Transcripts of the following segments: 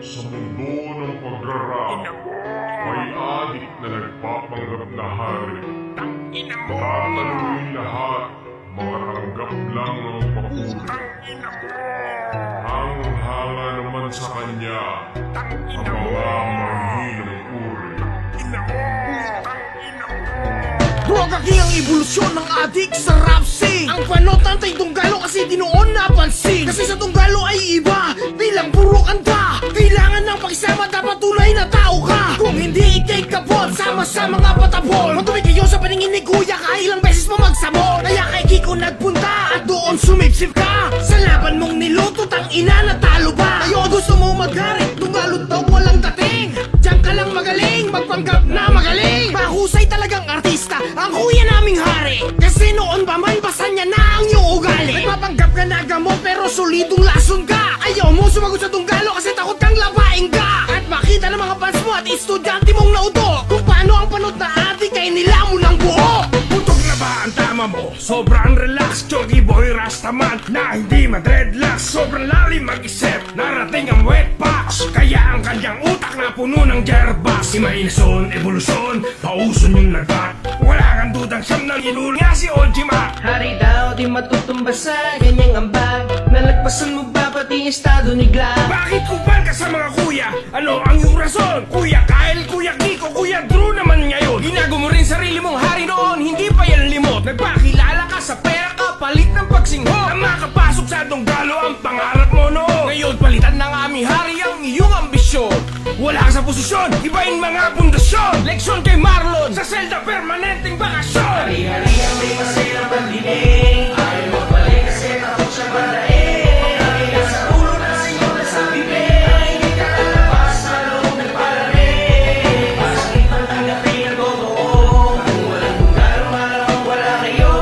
Sa mundo ng pagrarap, may adik na nagpapanggap na hari. Tatanungin lahat, mga tanggap lang ng papuri. Hanga naman sa kanya, ang mga mahilang uri. Droga king ang evolusyon ng adik sa rap scene. Ang panotan tay tunggalo kasi di noon napansin. Kasi sa tunggalo ay iba, di lang puro kanta. Kailangan ng pakisama, dapat tunay na tao ka. Kung hindi ikay kabot, sama sa mga patabol. Matubig kayo sa paningin ni Kuya, kailang beses pa magsamol. Kaya kay Kiko nagpunta at doon sumipsip ka. Sa laban mong niluto, tang ina natalo ba? Kayo gusto mo magarit, tunggalo daw walang dating. Diyan ka lang magaling, magpanggap na magaling. Mahusay talagang artista, ang kuya naming hari. Kasi noon pa man, basa niya na ang iyong ugali. Nagpapanggap ka na gamot pero solidong lason ka. Ayaw mo sumagot sa tunggalo kasi takot kang labaing ka. At makita ng mga fans mo at estudyante mong nauto kung paano ang panot na adik ay nilamo ng buo. Putok na ba ang tama mo? Sobrang relax, Chogi Boy Rastaman na hindi madreadlocks. Sobrang lalim mag-isip, narating ang wet box. Kaya ang kanyang utak na puno ng gearbox. Imahinasyon, evolusyon, pauson yung lagat. Wala kang dudang siyam nang inul nga si Ojima. Hari daw di matutumba sa ganyang ambag. Nalagpasan mo ba pati estado ni Glad? Bakit kupal ka sa mga kuya? Ano ang iyong rason? Kuya Kyle, Kuya Kiko, Kuya Drew naman ngayon. Ginago mo rin sarili mong hari noon, hindi pa yan limot. Nagpakilala ka sa pera ka, palit ng pagsingho. Na makapasok sa tunggalo ang pangarap mo noon. Ngayon palitan ng aming hari ang iyong ambisyon. Wala ka sa posisyon, ibahin mga pundasyon. Leksyon kay Marlon, sa selda permanenteng bakasyon. Hari-hari ang may masayang pandinig. Ayaw magbalik kasi takot siya balain. Hari nasa ulo na sinyo na sa bibig. Hindi ka lalabas sa loob ng palarin. Masakit ang tanggapin ang totoo. Kung walang tunggalo, malamang wala kayo.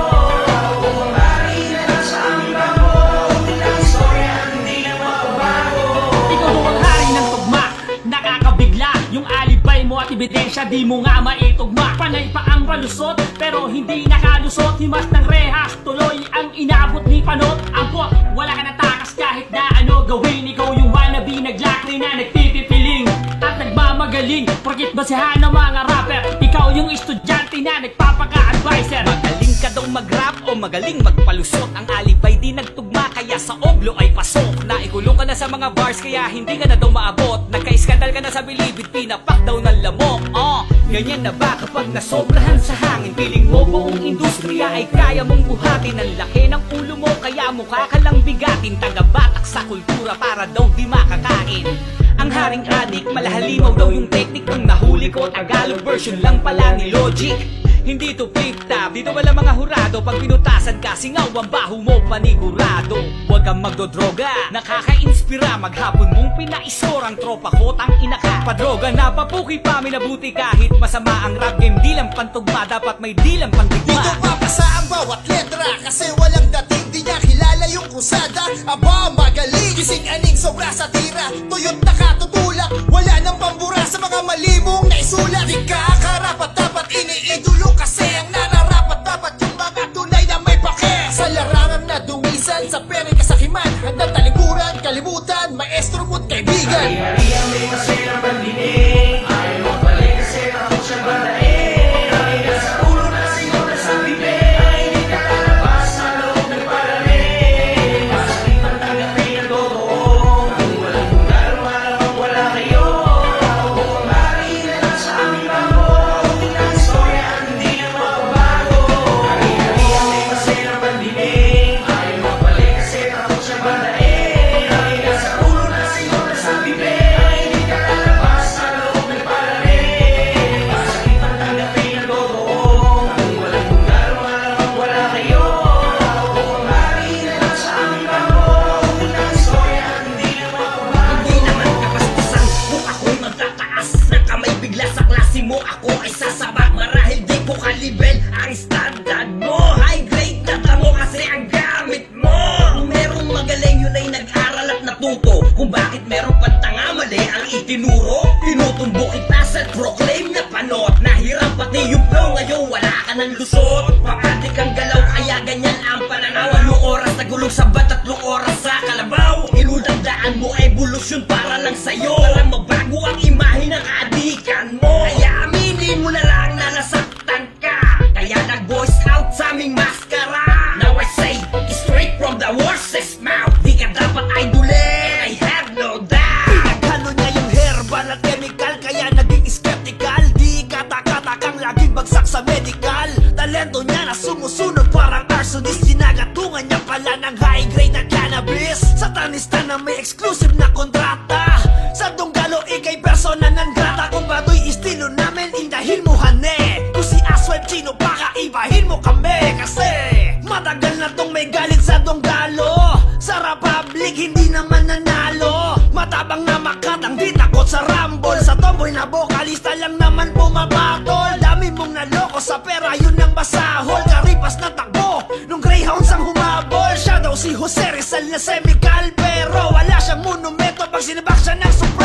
Ako ang hari na nasa aming bangko. Hindi lang istorya, hindi na mababago. Ikaw ang hari ng tugma, nakakabigla. Yung alibay mo at ebidensya di mo nga maitugma. Panay pa ang palusot pero hindi nakalusot. Himas ng rehas, tuloy ang inabot ni Panot. Angkot, wala ka natakas kahit na ano gawin. Ikaw yung wannabe naglakri na nagpipipiling at nagmamagaling. Porkit basehan ng mga rapper, ikaw yung estudyante na nagpapaka-advisor. Magaling ka daw mag-rap o magaling magpalusot. Ang alibay di nagtugma kaya sa oblo ay pasok. Naikulong ka na sa mga bars kaya hindi ka na daw maabot. Nagka-iskandal ka na sa bilibid, pinapak daw ng lamok. Ganyan na ba kapag nasobrahan sa hangin? Piling mo buong industriya ay kaya mong buhatin. Ang laki ng ulo mo kaya mukha ka lang bigatin. Tagabatak sa kultura para daw di makakain. Ang haring adik, malahalimaw daw yung teknik ng nahuli ko. Tagalog version lang pala ni Logic. Hindi to flip top, dito wala mga hurado. Pag pinutasan ka, singaw ang baho mo panigurado. Huwag kang magdodroga, nakaka-inspira. Maghapon mong pinaiskor ang tropa ko, tang ina ka. Padroga na papuki pa, minabuti kahit masama ang rap game. Di lang pantugma, dapat may di lang pantigma. Dito papasa ang bawat letra kasi walang dating. Di niya kilala yung krusada, aba magaling. Gising aning sobra sa tira, tuyot nakatutulak. Wala nang pambura sa mga mali mong naisulat. Di ka karapat dapat iniidolo kasi ang nararapat dapat yung mga tunay na may pake. Sa larangan na dumisan, sa peri kasakiman, handang talikuran, kalimutan, maestro mo't kaibigan. Hari-hari ang may masayang pandinig. Ayaw magbalik kasi takot siya balain. Hari nasa ulo na sinyo na sa bibig. Hindi ka lalabas sa loob ng palarin. Masakit ang tanggapin ang totoo. Kung walang tunggalo, malamang wala kayo. Ako ang hari na nasa aming bangko. Hindi lang istorya, hindi na mababago. Hari-hari ang may masayang pandinig. Ayaw magbalik kasi takot siya balain. Hari nasa ulo na sinyo na sa bibig. Hindi ka lalabas sa loob ng palarin. Masakit ang tanggapin ang totoo. Kung walang tunggalo, malamang wala kayo. Ako ang hari na nasa aming bangko. Hindi lang istorya, hindi na mababago. Hindi naman kapastusan kung ako'y magtataas na kamay bigla sa klase mo. Ako ay sasaba marahil di ko kalibel ang standard mo. High grade na tamo kasi ang gamit mo. Kung merong magaling yun ay nag-aral at natuto kung bakit merong pantanga mali ang itinuro. Tinutumbok kita sa proclaim na Panot. Nahiram pati yung flow ngayon wala ka ng lusot. Papadik ang galaw kaya ganyan ang pananaw. 8 oras nagulong sa bat, 3 oras sa kalabaw. Inudang daan Hayaan mo evolusyon para lang sa'yo, para mabago ang imahe ng kaadikan mo. Kaya aminin mo na lang na nasaktan ka, kaya nag-voice out sa aming maskara. Now I say, straight from the horse's mouth, di ka dapat idolin, I have no doubt. Pinaghalo niya yung herbal at chemical, kaya naging skeptical. Di katakatakang laging bagsak sa medical. Talento niya na sumusunod parang arsonist. Sinagatungan niya pala ng high grade na cannabis. Satanista na may exclusive na kontrata. Sa Dunggalo ikay persona non grata. Kung bato'y estilo namin, indahin mo hane. Kung si Aswipe Chino pa kaibahin mo kami. Kasi matagal na tong may galit sa Dunggalo. Sa Republic hindi naman nanalo. Matabang na makatang di takot sa rumble. Sa tomboy na bokalista lang naman bumabatol. Dami mong naloko sa pera, yun ang masahol. Karipas na takbo nung Greyhounds ang humabol. Siya daw si Jose Rizal na semical, pero wala siyang monumento pag sinibak siya ng Supremo.